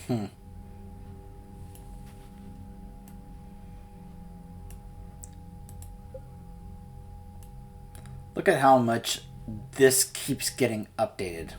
Hmm. Look at how much this keeps getting updated.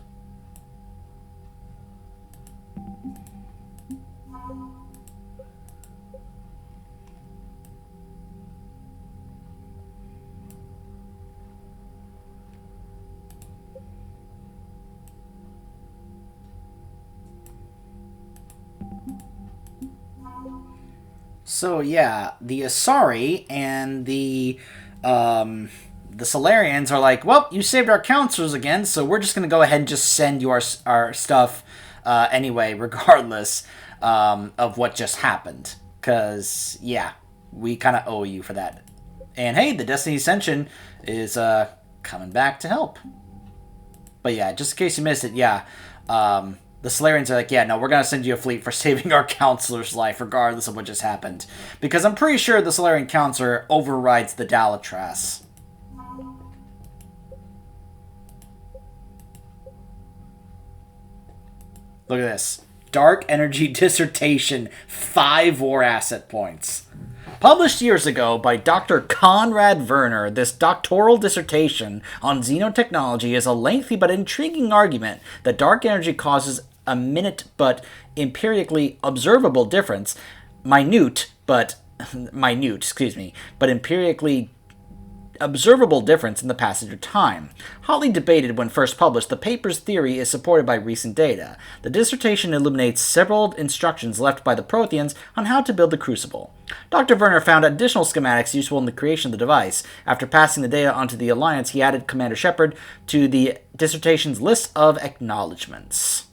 So yeah, the Asari and the Solarians are like, well, you saved our counselors again, so we're just gonna go ahead and just send you our stuff anyway, regardless of what just happened. Cause yeah, we kind of owe you for that. And hey, the Destiny Ascension is coming back to help. But yeah, just in case you missed it, yeah. The Solarians are like, yeah, no, we're going to send you a fleet for saving our counselor's life, regardless of what just happened. Because I'm pretty sure the Solarian counselor overrides the Dalatras. Look at this. Dark Energy Dissertation, 5 war asset points. Published years ago by Dr. Conrad Werner, this doctoral dissertation on xenotechnology is a lengthy but intriguing argument that dark energy causes a empirically observable difference, but empirically observable difference in the passage of time. Hotly debated when first published, the paper's theory is supported by recent data. The dissertation illuminates several instructions left by the Protheans on how to build the Crucible. Dr. Werner found additional schematics useful in the creation of the device. After passing the data onto the Alliance, he added Commander Shepard to the dissertation's list of acknowledgments.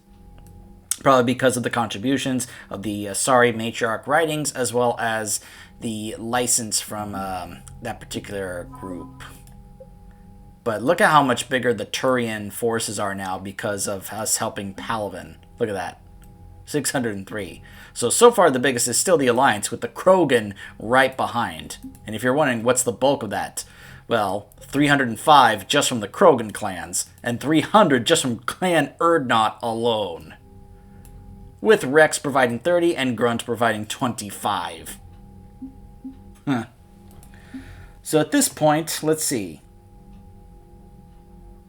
Probably because of the contributions of the Asari matriarch writings, as well as the license from that particular group. But look at how much bigger the Turian forces are now because of us helping Palaven. Look at that. 603. So far the biggest is still the Alliance, with the Krogan right behind. And if you're wondering what's the bulk of that, well, 305 just from the Krogan clans, and 300 just from Clan Erdnot alone. With Rex providing 30 and Grunt providing 25. Huh. So at this point, let's see.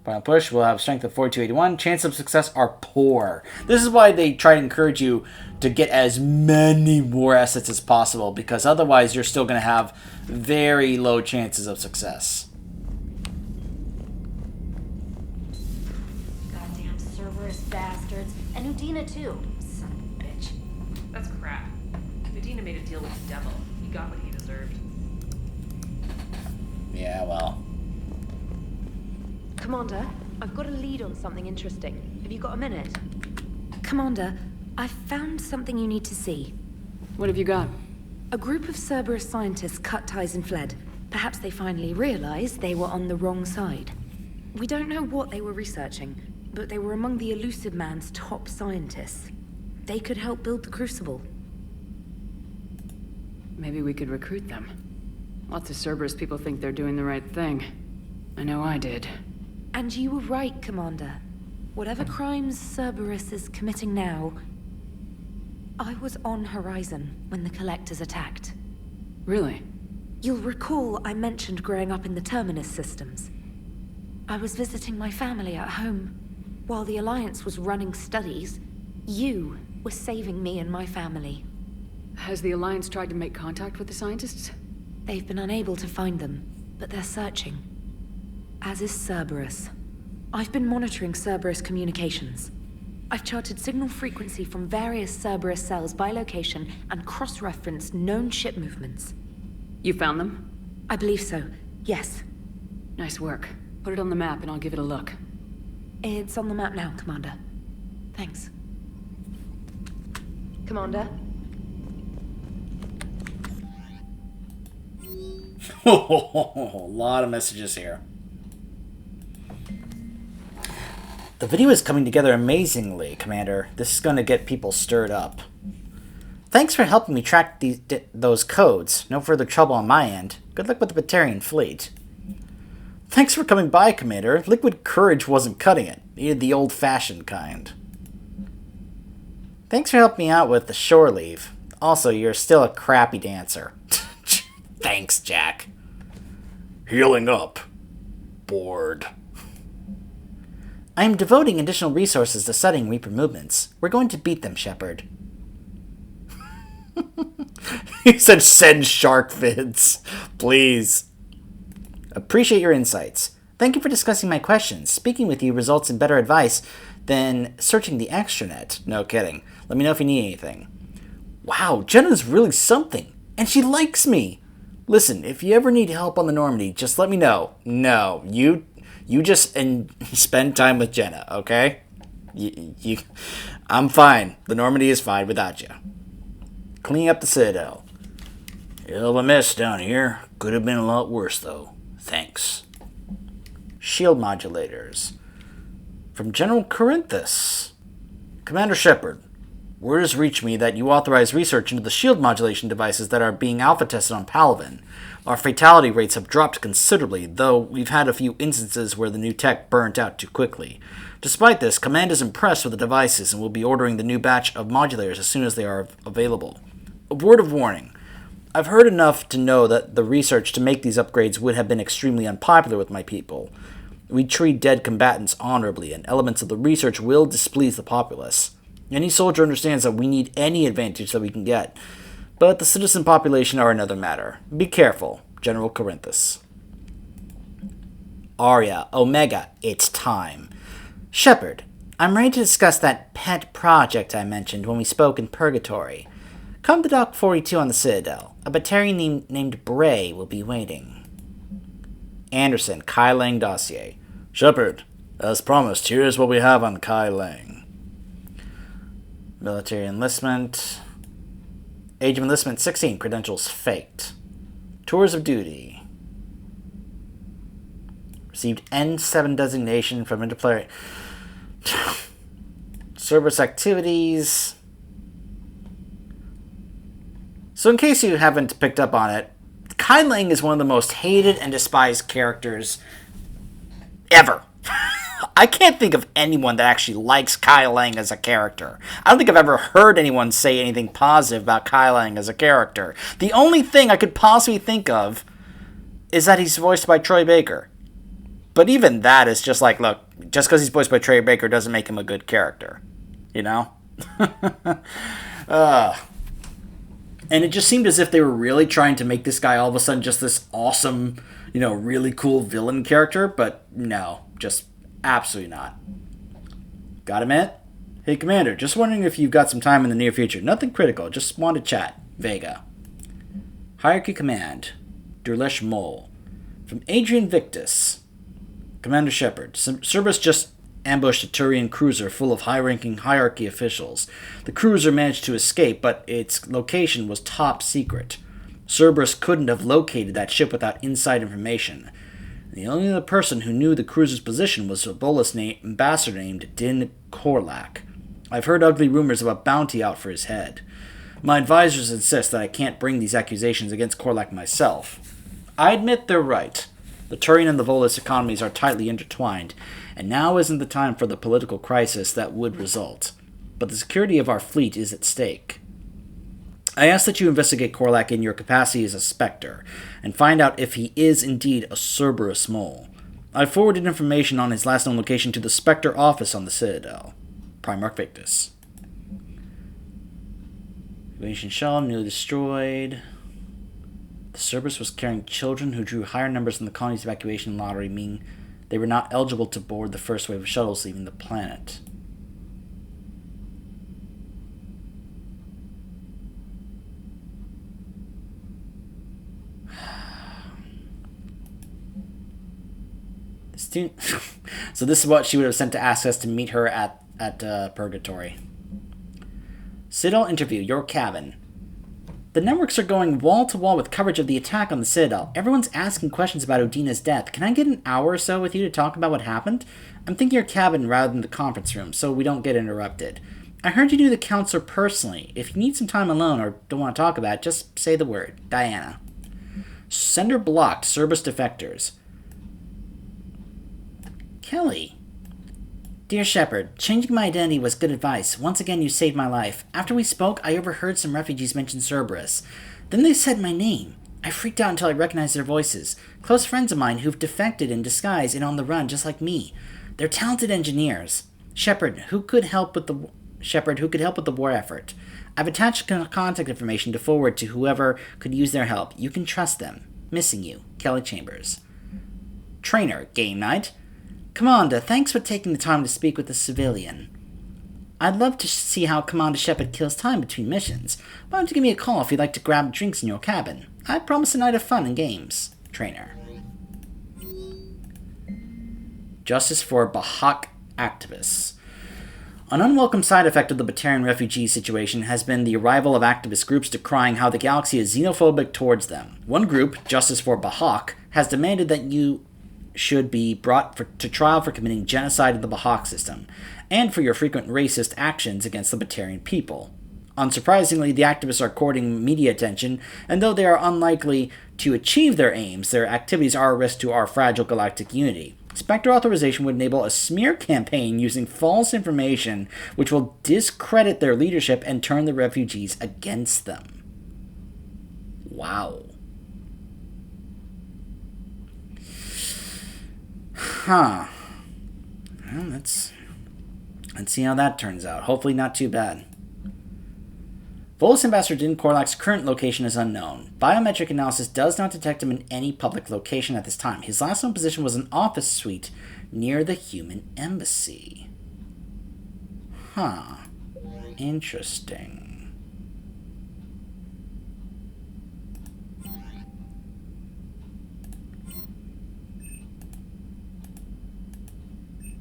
Final push, we'll have strength of 4281. Chance of success are poor. This is why they try to encourage you to get as many war assets as possible, because otherwise you're still going to have very low chances of success. Goddamn Cerberus bastards. And Udina too. Son of a bitch. That's crap. Medina made a deal with the devil. He got what he deserved. Yeah, well. Commander, I've got a lead on something interesting. Have you got a minute? Commander, I've found something you need to see. What have you got? A group of Cerberus scientists cut ties and fled. Perhaps they finally realized they were on the wrong side. We don't know what they were researching, but they were among the Elusive Man's top scientists. They could help build the Crucible. Maybe we could recruit them. Lots of Cerberus people think they're doing the right thing. I know I did. And you were right, Commander. Whatever crimes Cerberus is committing now, I was on Horizon when the Collectors attacked. Really? You'll recall I mentioned growing up in the Terminus systems. I was visiting my family at home. While the Alliance was running studies, you were saving me and my family. Has the Alliance tried to make contact with the scientists? They've been unable to find them, but they're searching. As is Cerberus. I've been monitoring Cerberus communications. I've charted signal frequency from various Cerberus cells by location and cross-referenced known ship movements. You found them? I believe so, yes. Nice work. Put it on the map and I'll give it a look. It's on the map now, Commander. Thanks. Commander? A lot of messages here. The video is coming together amazingly, Commander. This is going to get people stirred up. Thanks for helping me track those codes. No further trouble on my end. Good luck with the Batarian fleet. Thanks for coming by, Commander. Liquid courage wasn't cutting it. Needed the old-fashioned kind. Thanks for helping me out with the shore leave. Also, you're still a crappy dancer. Thanks, Jack. Healing up. Bored. I am devoting additional resources to studying Reaper movements. We're going to beat them, Shepard. He said send shark vids. Please. Appreciate your insights. Thank you for discussing my questions. Speaking with you results in better advice than searching the extranet. No kidding. Let me know if you need anything. Wow, Jenna's really something. And she likes me. Listen, if you ever need help on the Normandy, just let me know. No, you just spend time with Jenna, okay? I'm fine. The Normandy is fine without you. Cleaning up the Citadel. Hell of a mess down here. Could have been a lot worse, though. Thanks. Shield modulators. From General Corinthus. Commander Shepard, word has reached me that you authorize research into the shield modulation devices that are being alpha tested on Palaven. Our fatality rates have dropped considerably, though we've had a few instances where the new tech burnt out too quickly. Despite this, Command is impressed with the devices and will be ordering the new batch of modulators as soon as they are available. A word of warning. I've heard enough to know that the research to make these upgrades would have been extremely unpopular with my people. We treat dead combatants honorably, and elements of the research will displease the populace. Any soldier understands that we need any advantage that we can get, but the citizen population are another matter. Be careful, General Corinthus. Arya, Omega, it's time. Shepard, I'm ready to discuss that pet project I mentioned when we spoke in Purgatory. Come to Dock 42 on the Citadel. A Batarian named Bray will be waiting. Anderson, Kai Lang dossier. Shepard, as promised, here is what we have on Kai Lang. Military enlistment. Age of enlistment 16, credentials faked. Tours of duty. Received N7 designation from interplanet. Service activities. So in case you haven't picked up on it, Kai Lang is one of the most hated and despised characters ever. I can't think of anyone that actually likes Kai Lang as a character. I don't think I've ever heard anyone say anything positive about Kai Lang as a character. The only thing I could possibly think of is that he's voiced by Troy Baker. But even that is just like, look, just because he's voiced by Troy Baker doesn't make him a good character. You know? And it just seemed as if they were really trying to make this guy all of a sudden just this awesome, really cool villain character. But no, just absolutely not. Got a minute? Hey, Commander, just wondering if you've got some time in the near future. Nothing critical, just want to chat. Vega. Hierarchy Command. Durlesh Mole. From Adrian Victus. Commander Shepard. Cerberus just ambushed a Turian cruiser full of high-ranking hierarchy officials. The cruiser managed to escape, but its location was top secret. Cerberus couldn't have located that ship without inside information. The only other person who knew the cruiser's position was a Bolus ambassador named Din Korlak. I've heard ugly rumors of a bounty out for his head. My advisors insist that I can't bring these accusations against Korlak myself. I admit they're right. The Turian and the Volus economies are tightly intertwined, and now isn't the time for the political crisis that would result. But the security of our fleet is at stake. I ask that you investigate Korlak in your capacity as a Spectre, and find out if he is indeed a Cerberus mole. I forwarded information on his last known location to the Spectre office on the Citadel. Primarch Victus. Evasion shell newly destroyed. The Cerberus was carrying children who drew higher numbers in the colony's evacuation lottery, meaning they were not eligible to board the first wave of shuttles leaving the planet. So this is what she would have sent to ask us to meet her at Purgatory. Citadel interview, your cabin. The networks are going wall-to-wall with coverage of the attack on the Citadel. Everyone's asking questions about Udina's death. Can I get an hour or so with you to talk about what happened? I'm thinking your cabin rather than the conference room, so we don't get interrupted. I heard you knew the counselor personally. If you need some time alone or don't want to talk about it, just say the word. Diana. Sender blocked. Cerberus defectors. Kelly. Dear Shepard, changing my identity was good advice. Once again, you saved my life. After we spoke, I overheard some refugees mention Cerberus. Then they said my name. I freaked out until I recognized their voices. Close friends of mine who've defected in disguise and on the run just like me. They're talented engineers. Shepard, who could help with the war effort? I've attached contact information to forward to whoever could use their help. You can trust them. Missing you, Kelly Chambers. Trainer, Game Night. Commander, thanks for taking the time to speak with the civilian. I'd love to see how Commander Shepard kills time between missions. Why don't you give me a call if you'd like to grab drinks in your cabin? I promise a night of fun and games. Trainer. Justice for Bahak activists. An unwelcome side effect of the Batarian refugee situation has been the arrival of activist groups decrying how the galaxy is xenophobic towards them. One group, Justice for Bahak, has demanded that you should be brought to trial for committing genocide of the Bahak system, and for your frequent racist actions against the Batarian people. Unsurprisingly, the activists are courting media attention, and though they are unlikely to achieve their aims, their activities are a risk to our fragile galactic unity. Spectre authorization would enable a smear campaign using false information which will discredit their leadership and turn the refugees against them. Wow. Huh. Well, let's see how that turns out. Hopefully not too bad. Volus Ambassador Din Korlak's current location is unknown. Biometric analysis does not detect him in any public location at this time. His last known position was an office suite near the human embassy. Huh. Interesting.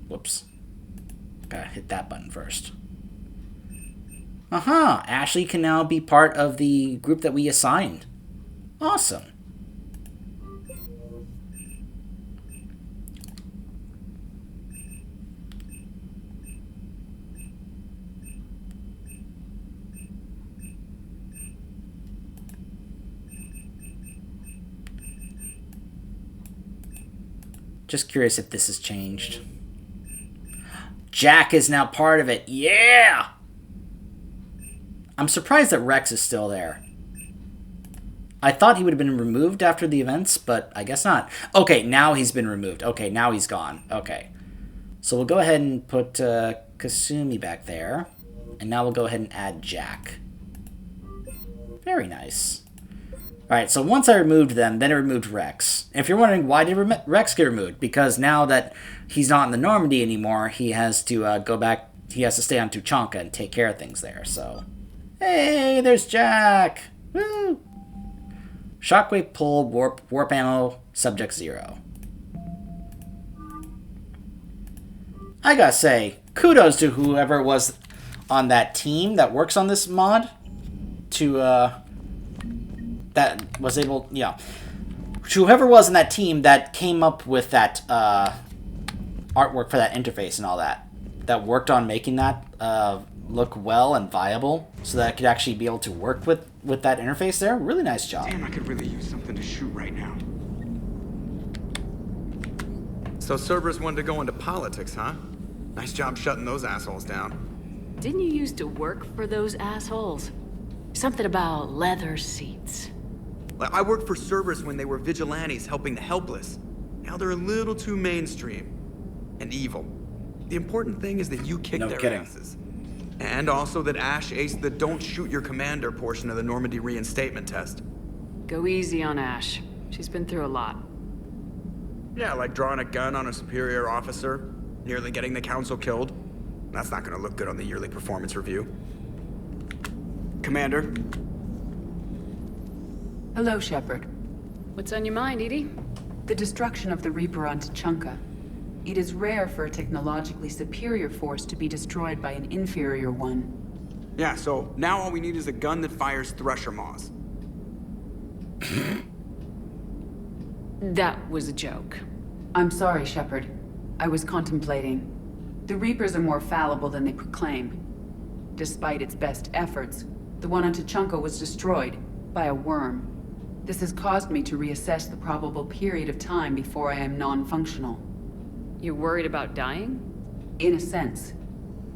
Whoops. Gotta hit that button first. Aha! Ashley can now be part of the group that we assigned. Awesome. Just curious if this has changed. Jack is now part of it. Yeah! I'm surprised that Rex is still there. I thought he would have been removed after the events, but I guess not. Okay, now he's been removed. Okay, now he's gone. Okay. So we'll go ahead and put Kasumi back there. And now we'll go ahead and add Jack. Very nice. Alright, so once I removed them, then I removed Rex. And if you're wondering, why did Rex get removed? Because now that he's not in the Normandy anymore, he has to go back, he has to stay on Tuchanka and take care of things there, so... Hey, there's Jack! Woo! Shockwave pull, warp ammo, subject 0. I gotta say, kudos to whoever was on that team that works on this mod to, that was able, yeah. Whoever was in that team that came up with that artwork for that interface and all that, that worked on making that look well and viable, so that it could actually be able to work with that interface there. Really nice job. Damn, I could really use something to shoot right now. So Cerberus wanted to go into politics, huh? Nice job shutting those assholes down. Didn't you used to work for those assholes? Something about leather seats. I worked for Cerberus when they were vigilantes helping the helpless. Now they're a little too mainstream. And evil. The important thing is that you kicked their asses. And also that Ash aced the don't shoot your commander portion of the Normandy reinstatement test. Go easy on Ash. She's been through a lot. Yeah, like drawing a gun on a superior officer, nearly getting the council killed. That's not gonna look good on the yearly performance review. Commander? Hello, Shepard. What's on your mind, Edie? The destruction of the Reaper on Tuchanka. It is rare for a technologically superior force to be destroyed by an inferior one. Yeah, so now all we need is a gun that fires thresher maws. That was a joke. I'm sorry, Shepard. I was contemplating. The Reapers are more fallible than they proclaim. Despite its best efforts, the one on Tuchanka was destroyed by a worm. This has caused me to reassess the probable period of time before I am non-functional. You're worried about dying? In a sense.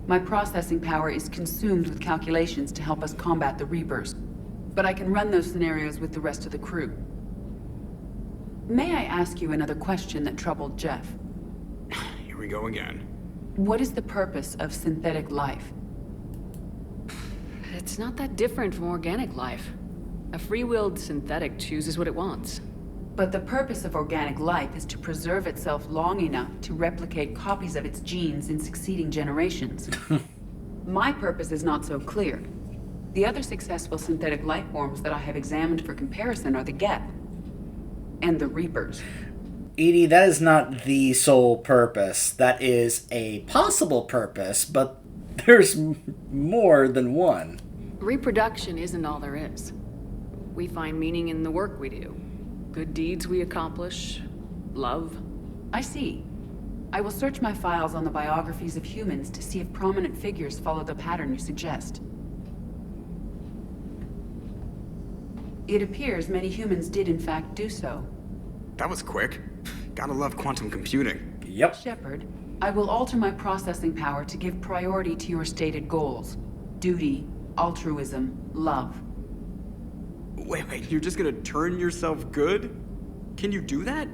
My processing power is consumed with calculations to help us combat the Reapers. But I can run those scenarios with the rest of the crew. May I ask you another question that troubled Jeff? Here we go again. What is the purpose of synthetic life? It's not that different from organic life. A free-willed synthetic chooses what it wants. But the purpose of organic life is to preserve itself long enough to replicate copies of its genes in succeeding generations. My purpose is not so clear. The other successful synthetic life forms that I have examined for comparison are the Gep and the Reapers. Edie, that is not the sole purpose. That is a possible purpose, but there's more than one. Reproduction isn't all there is. We find meaning in the work we do. Good deeds we accomplish. Love. I see. I will search my files on the biographies of humans to see if prominent figures follow the pattern you suggest. It appears many humans did in fact do so. That was quick. Gotta love quantum computing. Yep. Shepard, I will alter my processing power to give priority to your stated goals. Duty, altruism, love. Wait, you're just gonna turn yourself good? Can you do that?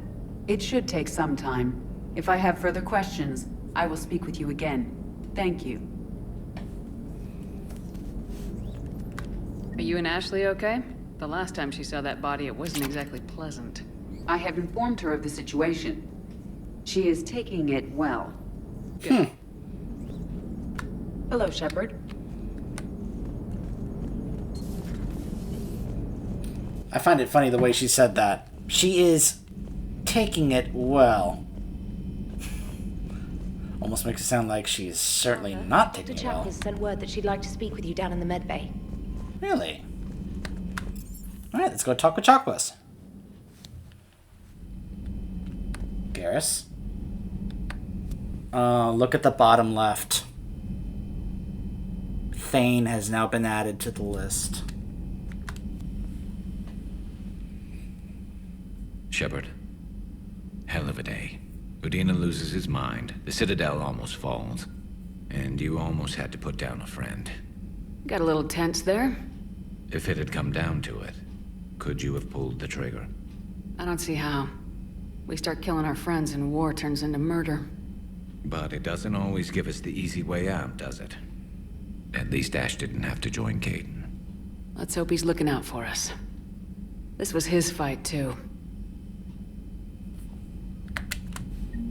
It should take some time. If I have further questions, I will speak with you again. Thank you. Are you and Ashley okay? The last time she saw that body, it wasn't exactly pleasant. I have informed her of the situation. She is taking it well. Good. Hello, Shepard. I find it funny the way she said that. She is taking it well. Almost makes it sound like she's certainly not taking Dr. it well. Chapel sent word that she'd like to speak with you down in the med bay. Really? Alright, let's go talk with Chakwas. Garrus. Look at the bottom left. Thane has now been added to the list. Shepard. Hell of a day. Udina loses his mind, the Citadel almost falls, and you almost had to put down a friend. Got a little tense there. If it had come down to it, could you have pulled the trigger? I don't see how. We start killing our friends and war turns into murder. But it doesn't always give us the easy way out, does it? At least Ash didn't have to join Caden. Let's hope he's looking out for us. This was his fight, too.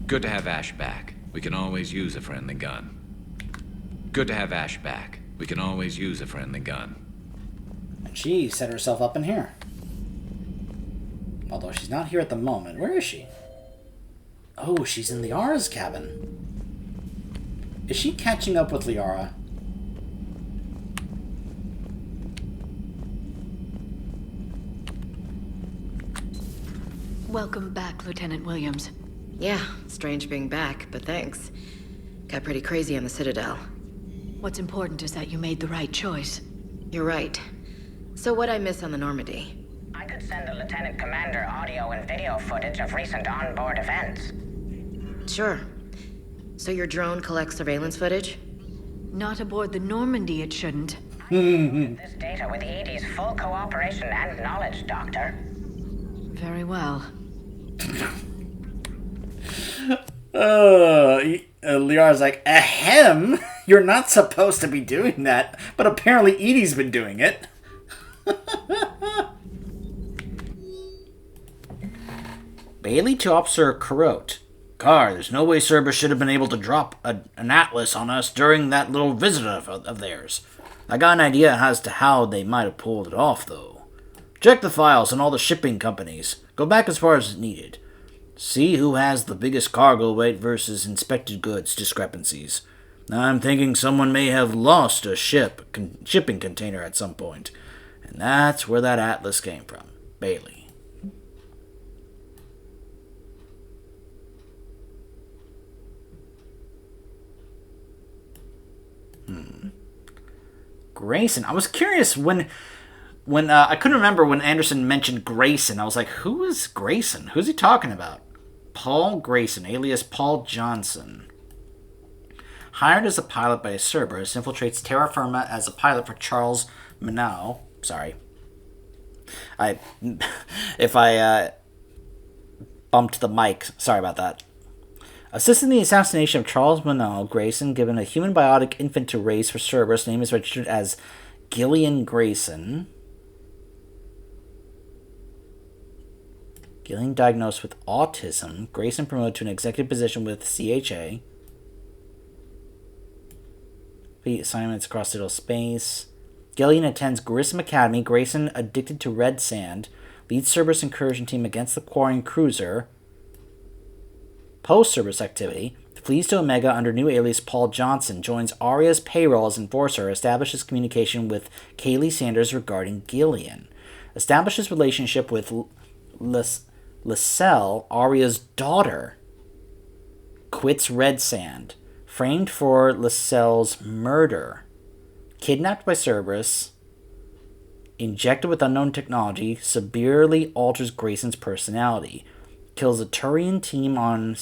Good to have Ash back. We can always use a friendly gun. Good to have Ash back. We can always use a friendly gun. And she set herself up in here. Although she's not here at the moment. Where is she? Oh, she's in Liara's cabin. Is she catching up with Liara? Welcome back, Lieutenant Williams. Yeah, strange being back, but thanks. Got pretty crazy on the Citadel. What's important is that you made the right choice. You're right. So what'd I miss on the Normandy? I could send the Lieutenant Commander audio and video footage of recent onboard events. Sure. So your drone collects surveillance footage? Not aboard the Normandy, it shouldn't. This data with EDI's full cooperation and knowledge, Doctor. Very well. Liara's like, ahem! You're not supposed to be doing that, but apparently Edie's been doing it. Bailey to Officer Carrot. Car, there's no way Cerberus should have been able to drop an atlas on us during that little visit of theirs. I got an idea as to how they might have pulled it off, though. Check the files on all the shipping companies. Go back as far as needed. See who has the biggest cargo weight versus inspected goods discrepancies. I'm thinking someone may have lost a shipping container at some point. And that's where that atlas came from. Bailey. Grayson. I was curious when I couldn't remember when Anderson mentioned Grayson. I was like, who is Grayson? Who's he talking about? Paul Grayson, alias Paul Johnson. Hired as a pilot by Cerberus, infiltrates terra firma as a pilot for Charles Monod. Sorry. If I bumped the mic, sorry about that. Assisting the assassination of Charles Monod, Grayson, given a human biotic infant to raise for Cerberus, name is registered as Gillian Grayson. Gillian diagnosed with autism. Grayson promoted to an executive position with CHA. Complete assignments across digital space. Gillian attends Grissom Academy. Grayson, addicted to red sand, leads Cerberus incursion team against the quarrying cruiser. Post-Cerberus activity. Flees to Omega under new alias Paul Johnson. Joins Aria's payroll as enforcer. Establishes communication with Kaylee Sanders regarding Gillian. Establishes relationship with Lascelle, Aria's daughter. Quits Red Sand. Framed for Lascelle's murder. Kidnapped by Cerberus. Injected with unknown technology. Severely alters Grayson's personality. Kills a Turian team on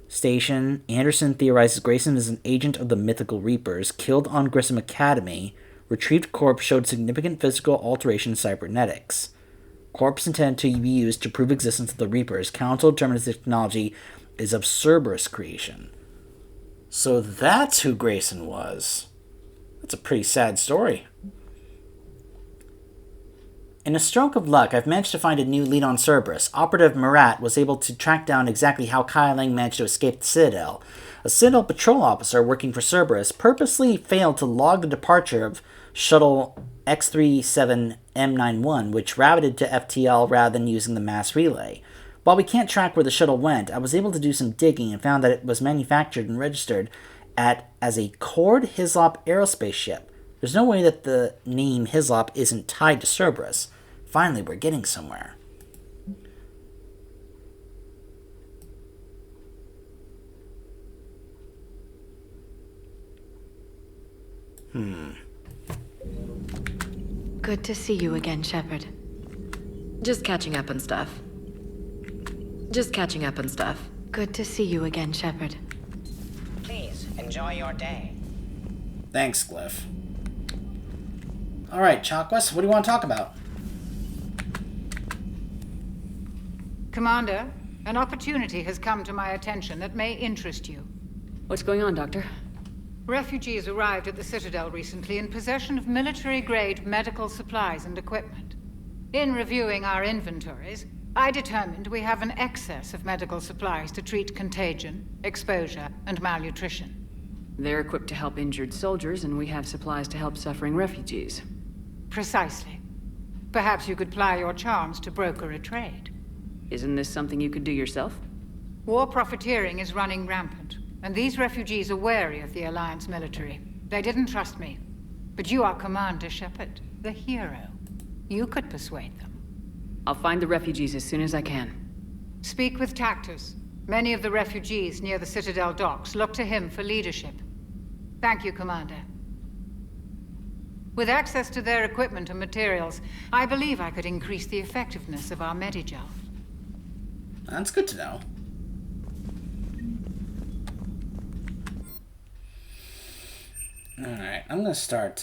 station. Anderson theorizes Grayson is an agent of the mythical Reapers. Killed on Grissom Academy. Retrieved corpse showed significant physical alteration in cybernetics. Corpse intended to be used to prove existence of the Reapers. Council determines the technology is of Cerberus creation. So that's who Grayson was. That's a pretty sad story. In a stroke of luck, I've managed to find a new lead on Cerberus. Operative Marat was able to track down exactly how Kai Lang managed to escape the Citadel. A Citadel patrol officer working for Cerberus purposely failed to log the departure of Shuttle X-37M91, which routed to FTL rather than using the mass relay. While we can't track where the shuttle went, I was able to do some digging and found that it was manufactured and registered as a Cord Hislop aerospace ship. There's no way that the name Hislop isn't tied to Cerberus. Finally, we're getting somewhere. Good to see you again, Shepard. Just catching up on stuff. Good to see you again, Shepard. Please, enjoy your day. Thanks, Glyph. Alright, Chalquist, what do you want to talk about? Commander, an opportunity has come to my attention that may interest you. What's going on, Doctor? Refugees arrived at the Citadel recently in possession of military-grade medical supplies and equipment. In reviewing our inventories, I determined we have an excess of medical supplies to treat contagion, exposure, and malnutrition. They're equipped to help injured soldiers, and we have supplies to help suffering refugees. Precisely. Perhaps you could ply your charms to broker a trade. Isn't this something you could do yourself? War profiteering is running rampant, and these refugees are wary of the Alliance military. They didn't trust me. But you are Commander Shepard, the hero. You could persuade them. I'll find the refugees as soon as I can. Speak with Tactus. Many of the refugees near the Citadel docks look to him for leadership. Thank you, Commander. With access to their equipment and materials, I believe I could increase the effectiveness of our Medigel. That's good to know. Alright, I'm gonna start,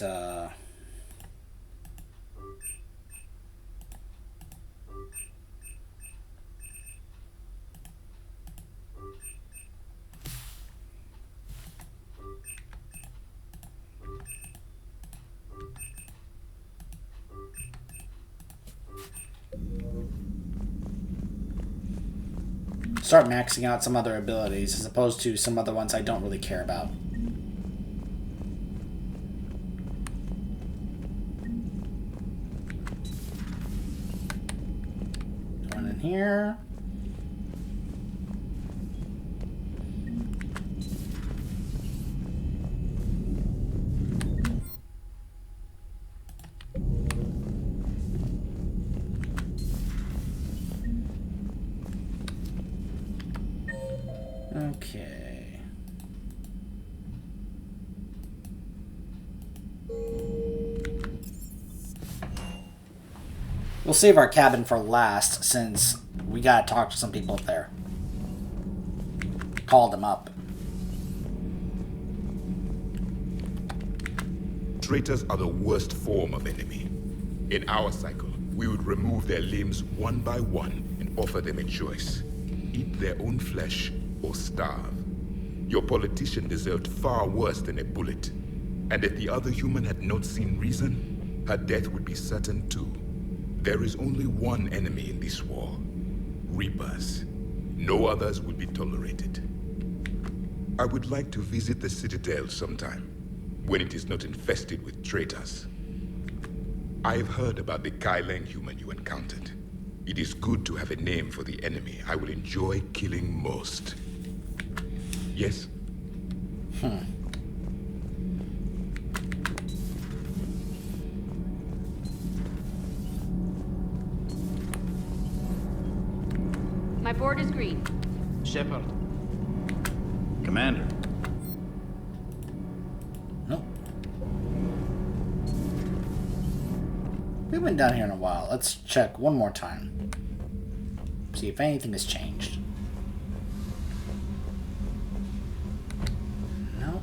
start maxing out some other abilities as opposed to some other ones I don't really care about. One in here. Okay. We'll save our cabin for last, since we gotta talk to some people up there. Called them up. traitors are the worst form of enemy. In our cycle, we would remove their limbs one by one and offer them a choice. Eat their own flesh or starve. Your politician deserved far worse than a bullet. And if the other human had not seen reason, her death would be certain too. There is only one enemy in this war. Reapers. No others will be tolerated. I would like to visit the Citadel sometime, when it is not infested with traitors. I've heard about the Kaileng human you encountered. It is good to have a name for the enemy I will enjoy killing most. Yes? My board is green. Shepard. Commander. Nope. We haven't been down here in a while. Let's check one more time. See if anything has changed. No.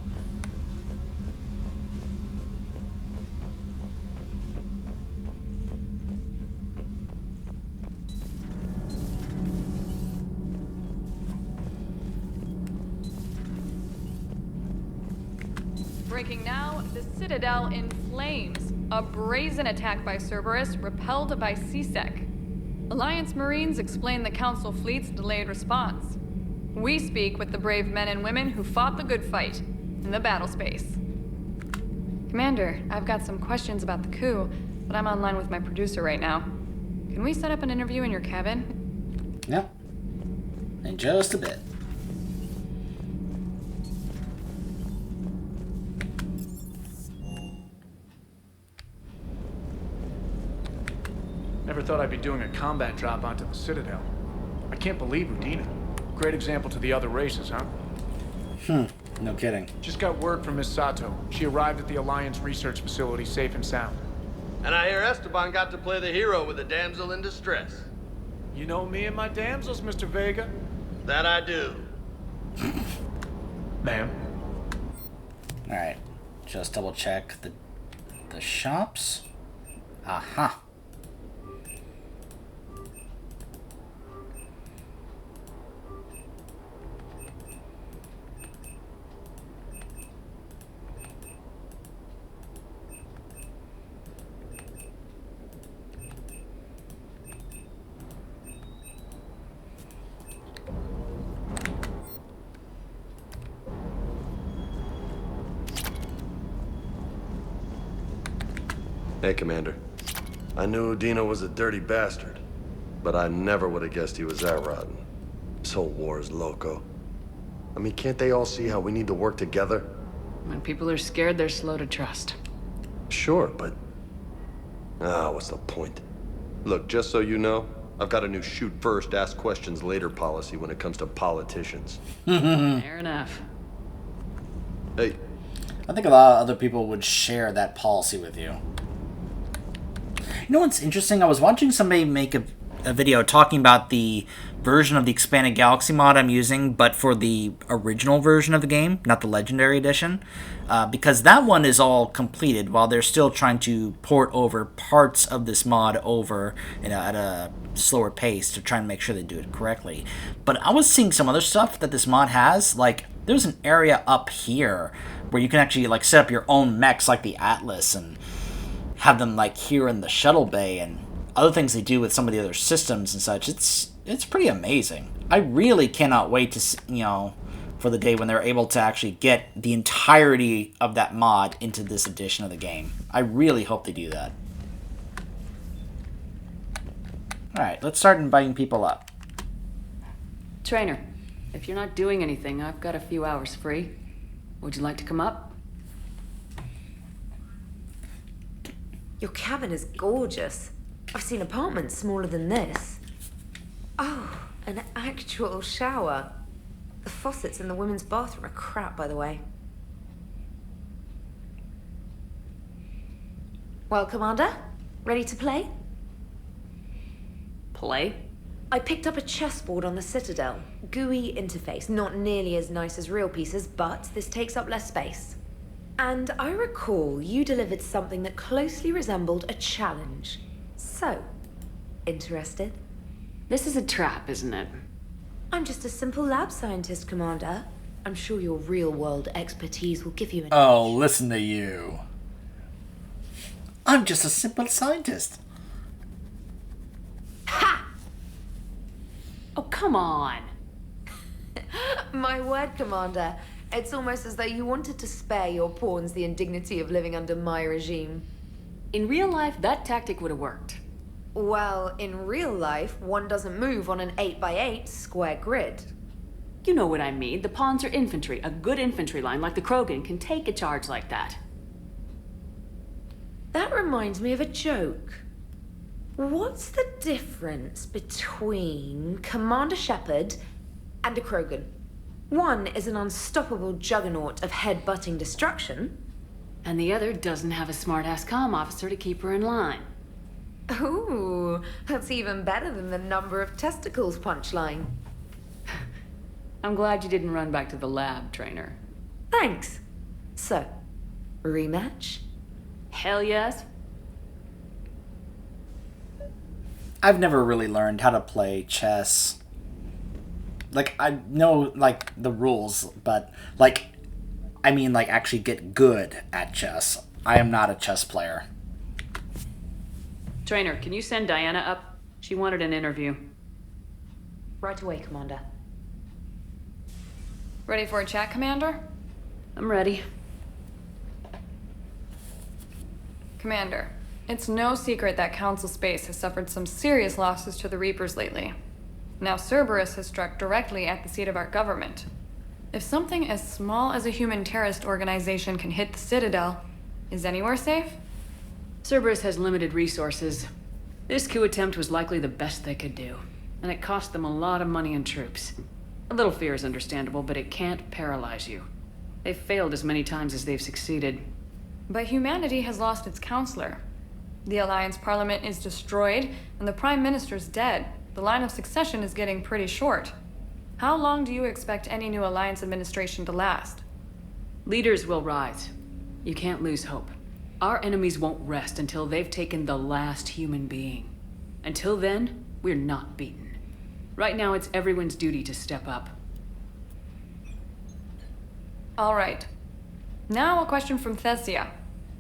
Breaking now, the Citadel in flames. A brazen attack by Cerberus, repelled by CSEC. Alliance Marines explain the Council fleet's delayed response. We speak with the brave men and women who fought the good fight in the battle space. Commander, I've got some questions about the coup, but I'm online with my producer right now. Can we set up an interview in your cabin? Yep. In just a bit. Never thought I'd be doing a combat drop onto the Citadel. I can't believe Udina. Great example to the other races, huh? No kidding. Just got word from Miss Sato. She arrived at the Alliance research facility safe and sound. And I hear Esteban got to play the hero with a damsel in distress. You know me and my damsels, Mr. Vega. That I do. Ma'am. Alright. Just double check the shops. Aha. Hey, Commander. I knew Udina was a dirty bastard, but I never would have guessed he was that rotten. This whole war is loco. I mean, can't they all see how we need to work together? When people are scared, they're slow to trust. Sure, but... what's the point? Look, just so you know, I've got a new shoot first, ask questions later policy when it comes to politicians. Fair enough. Hey. I think a lot of other people would share that policy with you. You know what's interesting? I was watching somebody make a video talking about the version of the Expanded Galaxy mod I'm using, but for the original version of the game, not the Legendary Edition, because that one is all completed while they're still trying to port over parts of this mod over at a slower pace to try and make sure they do it correctly. But I was seeing some other stuff that this mod has, like there's an area up here where you can actually like set up your own mechs like the Atlas and have them like here in the shuttle bay and other things they do with some of the other systems and such. It's pretty amazing. I really cannot wait to for the day when they're able to actually get the entirety of that mod into this edition of the game. I really hope they do that. Alright, let's start inviting people up. Trainer, if you're not doing anything, I've got a few hours free. Would you like to come up? Your cabin is gorgeous. I've seen apartments smaller than this. Oh, an actual shower. The faucets in the women's bathroom are crap, by the way. Well, Commander, ready to play? Play? I picked up a chessboard on the Citadel. GUI interface, not nearly as nice as real pieces, but this takes up less space. And I recall you delivered something that closely resembled a challenge. So, interested? This is a trap, isn't it? I'm just a simple lab scientist, Commander. I'm sure your real-world expertise will give you an Oh, listen to you. I'm just a simple scientist. Ha! Oh, come on. My word, Commander. It's almost as though you wanted to spare your pawns the indignity of living under my regime. In real life, that tactic would have worked. Well, in real life, one doesn't move on an 8x8 square grid. You know what I mean. The pawns are infantry. A good infantry line like the Krogan can take a charge like that. That reminds me of a joke. What's the difference between Commander Shepard and a Krogan? One is an unstoppable juggernaut of head-butting destruction. And the other doesn't have a smart-ass comm officer to keep her in line. Ooh, that's even better than the number of testicles punchline. I'm glad you didn't run back to the lab, trainer. Thanks. So, rematch? Hell yes. I've never really learned how to play chess. Like, I know, like, the rules, but, like, I mean, like, actually get good at chess. I am not a chess player. Trainer, can you send Diana up? She wanted an interview. Right away, Commander. Ready for a chat, Commander? I'm ready. Commander, it's no secret that Council Space has suffered some serious losses to the Reapers lately. Now Cerberus has struck directly at the seat of our government. If something as small as a human terrorist organization can hit the Citadel, is anywhere safe? Cerberus has limited resources. This coup attempt was likely the best they could do, and it cost them a lot of money and troops. A little fear is understandable, but it can't paralyze you. They've failed as many times as they've succeeded. But humanity has lost its counselor. The Alliance Parliament is destroyed, and the Prime Minister's dead. The line of succession is getting pretty short. How long do you expect any new Alliance administration to last? Leaders will rise. You can't lose hope. Our enemies won't rest until they've taken the last human being. Until then, we're not beaten. Right now, it's everyone's duty to step up. All right. Now a question from Thessia.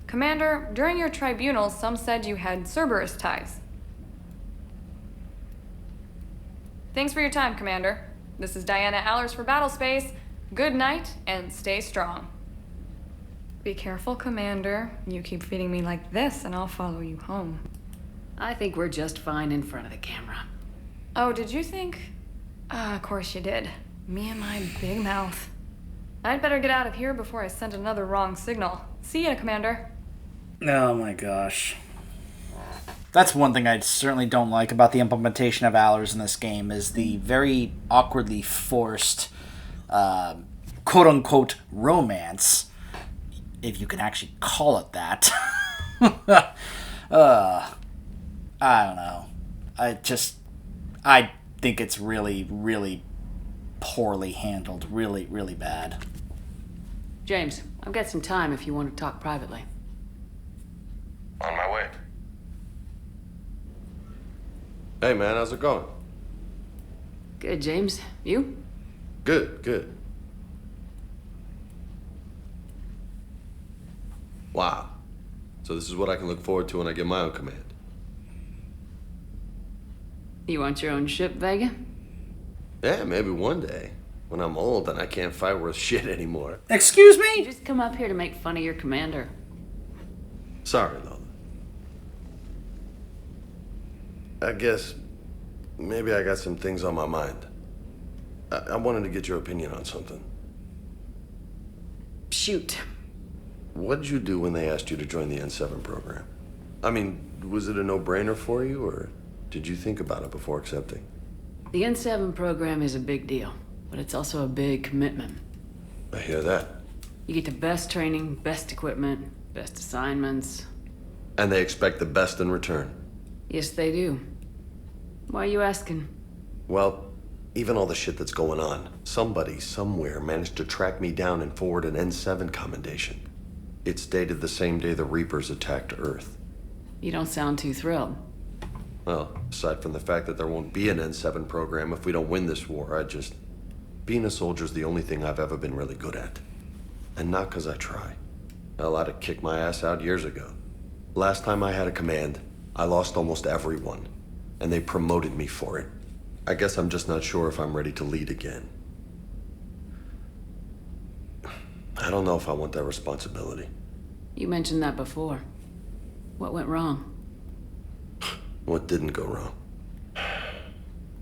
Commander, during your tribunal, some said you had Cerberus ties. Thanks for your time, Commander. This is Diana Allers for Battlespace. Good night, and stay strong. Be careful, Commander. You keep feeding me like this, and I'll follow you home. I think we're just fine in front of the camera. Oh, did you think? Of course you did. Me and my big mouth. I'd better get out of here before I send another wrong signal. See ya, Commander. Oh my gosh. That's one thing I certainly don't like about the implementation of Allers in this game, is the very awkwardly forced, quote-unquote, romance, if you can actually call it that. I don't know. I think it's really, really poorly handled. Really, really bad. James, I've got some time if you want to talk privately. On my way. Hey man, how's it going? Good, James. You? Good. Wow. So this is what I can look forward to when I get my own command. You want your own ship, Vega? Yeah, maybe one day. When I'm old and I can't fight worth shit anymore. Excuse me? You just come up here to make fun of your commander. Sorry, Lola. I guess maybe I got some things on my mind. I wanted to get your opinion on something. Shoot. What did you do when they asked you to join the N7 program? I mean, was it a no-brainer for you, or did you think about it before accepting? The N7 program is a big deal, but it's also a big commitment. I hear that. You get the best training, best equipment, best assignments. And they expect the best in return. Yes, they do. Why are you asking? Well, even all the shit that's going on, somebody somewhere managed to track me down and forward an N7 commendation. It's dated the same day the Reapers attacked Earth. You don't sound too thrilled. Well, aside from the fact that there won't be an N7 program if we don't win this war, being a soldier's the only thing I've ever been really good at. And not because I try. Hell, I'd have kicked my ass out years ago. Last time I had a command, I lost almost everyone. And they promoted me for it. I guess I'm just not sure if I'm ready to lead again. I don't know if I want that responsibility. You mentioned that before. What went wrong? What didn't go wrong?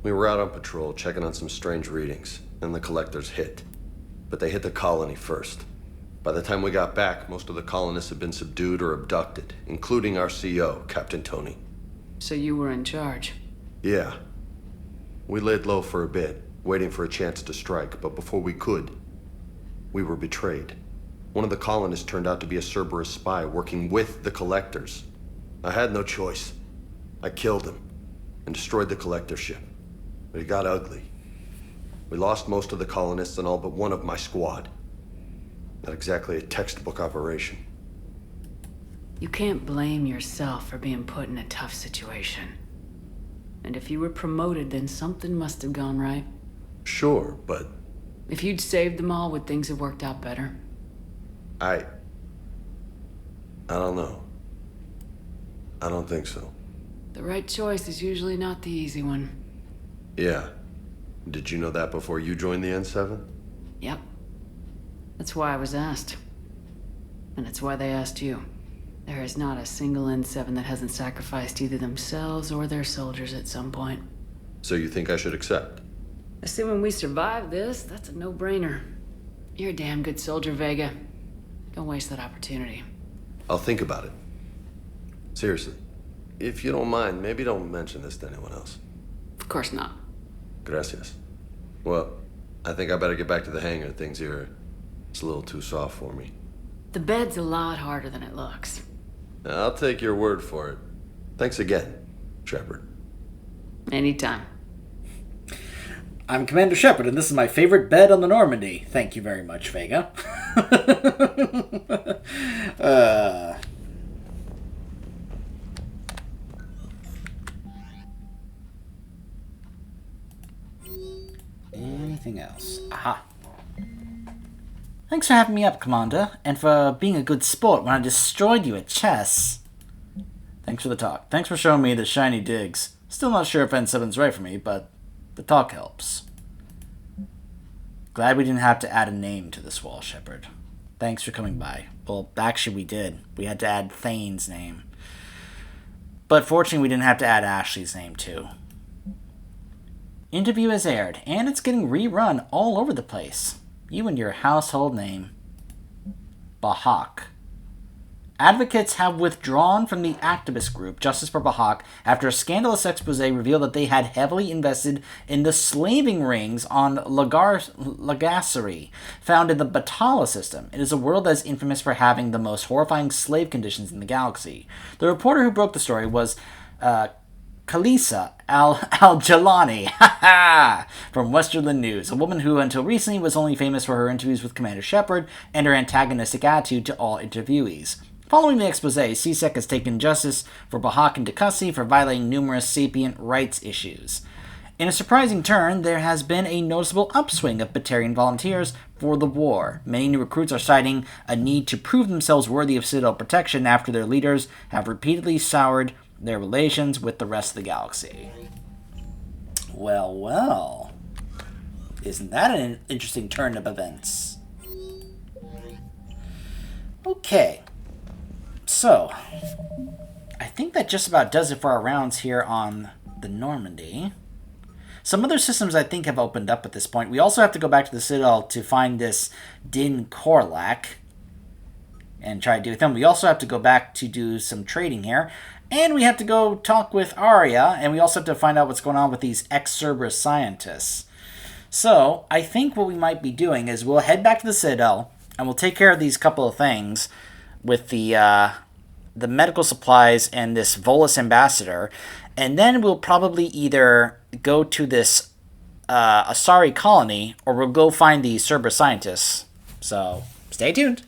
We were out on patrol, checking on some strange readings, and the collectors hit. But they hit the colony first. By the time we got back, most of the colonists had been subdued or abducted, including our CO, Captain Tony. So you were in charge? Yeah. We laid low for a bit, waiting for a chance to strike, but before we could, we were betrayed. One of the colonists turned out to be a Cerberus spy working with the collectors. I had no choice. I killed him and destroyed the collector ship. But it got ugly. We lost most of the colonists and all but one of my squad. Not exactly a textbook operation. You can't blame yourself for being put in a tough situation. And if you were promoted, then something must have gone right. Sure, but... If you'd saved them all, would things have worked out better? I don't know. I don't think so. The right choice is usually not the easy one. Yeah. Did you know that before you joined the N7? Yep. That's why I was asked. And it's why they asked you. There is not a single N7 that hasn't sacrificed either themselves or their soldiers at some point. So you think I should accept? Assuming we survive this, that's a no-brainer. You're a damn good soldier, Vega. Don't waste that opportunity. I'll think about it. Seriously. If you don't mind, maybe don't mention this to anyone else. Of course not. Gracias. Well, I think I better get back to the hangar. Things here, it's a little too soft for me. The bed's a lot harder than it looks. I'll take your word for it. Thanks again, Shepard. Anytime. I'm Commander Shepard, and this is my favorite bed on the Normandy. Thank you very much, Vega. Anything else? Aha. Thanks for having me up, Commander, and for being a good sport when I destroyed you at chess. Thanks for the talk. Thanks for showing me the shiny digs. Still not sure if N7's right for me, but the talk helps. Glad we didn't have to add a name to this wall, Shepard. Thanks for coming by. Well, actually we did. We had to add Thane's name. But fortunately we didn't have to add Ashley's name too. Interview has aired, and it's getting rerun all over the place. You and your household name. Bahak. Advocates have withdrawn from the activist group Justice for Bahak after a scandalous expose revealed that they had heavily invested in the slaving rings on Lagassari, found in the Batala system. It is a world that is infamous for having the most horrifying slave conditions in the galaxy. The reporter who broke the story was Khalisa Al-Jalani from Westerland News, a woman who until recently was only famous for her interviews with Commander Shepard and her antagonistic attitude to all interviewees. Following the expose, CSEC has taken Justice for Bahak into custody for violating numerous sapient rights issues. In a surprising turn, there has been a noticeable upswing of Batarian volunteers for the war. Many new recruits are citing a need to prove themselves worthy of Citadel protection after their leaders have repeatedly soured their relations with the rest of the galaxy. Well, well. Isn't that an interesting turn of events? Okay. So, I think that just about does it for our rounds here on the Normandy. Some other systems I think have opened up at this point. We also have to go back to the Citadel to find this Din Korlak and try to do with them. We also have to go back to do some trading here. And we have to go talk with Arya, and we also have to find out what's going on with these ex-Cerberus scientists. So, I think what we might be doing is we'll head back to the Citadel, and we'll take care of these couple of things with the medical supplies and this Volus ambassador, and then we'll probably either go to this Asari colony, or we'll go find the Cerberus scientists. So, stay tuned.